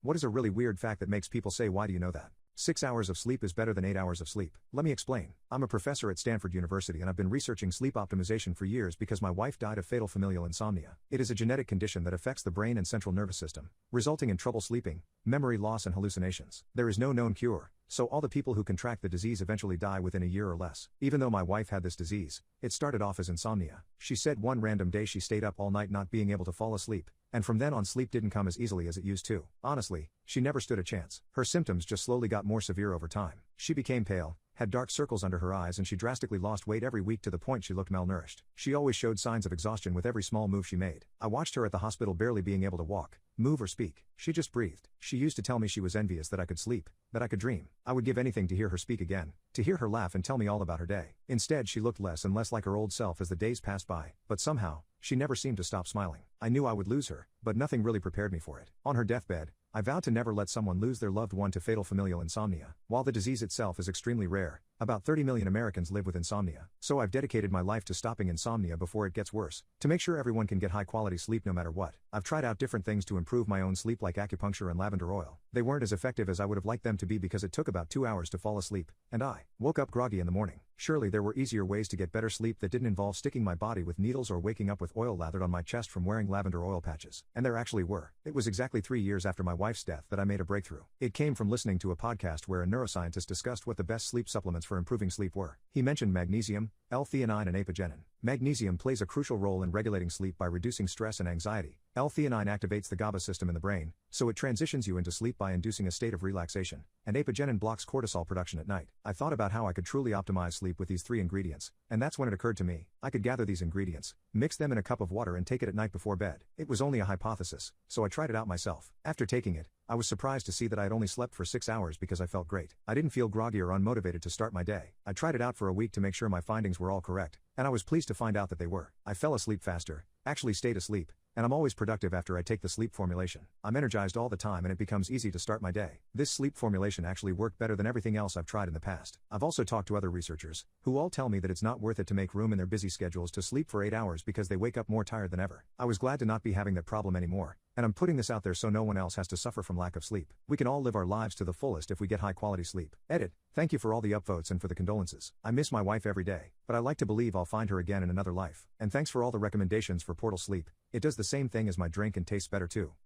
What is a really weird fact that makes people say, why do you know that? 6 hours of sleep is better than 8 hours of sleep. Let me explain. I'm a professor at Stanford University and I've been researching sleep optimization for years because my wife died of fatal familial insomnia. It is a genetic condition that affects the brain and central nervous system, resulting in trouble sleeping, memory loss and hallucinations. There is no known cure, so all the people who contract the disease eventually die within a year or less. Even though my wife had this disease, it started off as insomnia. She said one random day she stayed up all night not being able to fall asleep, and from then on sleep didn't come as easily as it used to. Honestly, she never stood a chance. Her symptoms just slowly got more severe over time. She became pale, had dark circles under her eyes and she drastically lost weight every week to the point she looked malnourished. She always showed signs of exhaustion with every small move she made. I watched her at the hospital barely being able to walk, move or speak. She just breathed. She used to tell me she was envious that I could sleep, that I could dream. I would give anything to hear her speak again, to hear her laugh and tell me all about her day. Instead she looked less and less like her old self as the days passed by, but somehow, she never seemed to stop smiling. I knew I would lose her, but nothing really prepared me for it. On her deathbed, I vowed to never let someone lose their loved one to fatal familial insomnia. While the disease itself is extremely rare, about 30 million Americans live with insomnia. So I've dedicated my life to stopping insomnia before it gets worse, to make sure everyone can get high quality sleep no matter what. I've tried out different things to improve my own sleep like acupuncture and lavender oil. They weren't as effective as I would have liked them to be because it took about 2 hours to fall asleep, and I woke up groggy in the morning. Surely there were easier ways to get better sleep that didn't involve sticking my body with needles or waking up with oil lathered on my chest from wearing lavender oil patches. And there actually were. It was exactly 3 years after my wife's death that I made a breakthrough. It came from listening to a podcast where a neuroscientist discussed what the best sleep supplements for improving sleep were. He mentioned magnesium, L-theanine and apigenin. Magnesium plays a crucial role in regulating sleep by reducing stress and anxiety. L-theanine activates the GABA system in the brain, so it transitions you into sleep by inducing a state of relaxation, and apigenin blocks cortisol production at night. I thought about how I could truly optimize sleep with these 3 ingredients, and that's when it occurred to me, I could gather these ingredients, mix them in a cup of water and take it at night before bed. It was only a hypothesis, so I tried it out myself. After taking it, I was surprised to see that I had only slept for 6 hours because I felt great. I didn't feel groggy or unmotivated to start my day. I tried it out for a week to make sure my findings were all correct, and I was pleased to find out that they were. I fell asleep faster, actually stayed asleep, and I'm always productive after I take the sleep formulation. I'm energized all the time and it becomes easy to start my day. This sleep formulation actually worked better than everything else I've tried in the past. I've also talked to other researchers, who all tell me that it's not worth it to make room in their busy schedules to sleep for 8 hours because they wake up more tired than ever. I was glad to not be having that problem anymore, and I'm putting this out there so no one else has to suffer from lack of sleep. We can all live our lives to the fullest if we get high quality sleep. Edit. Thank you for all the upvotes and for the condolences. I miss my wife every day, but I like to believe I'll find her again in another life. And thanks for all the recommendations for Portal Sleep. It does the same thing as my drink and tastes better too.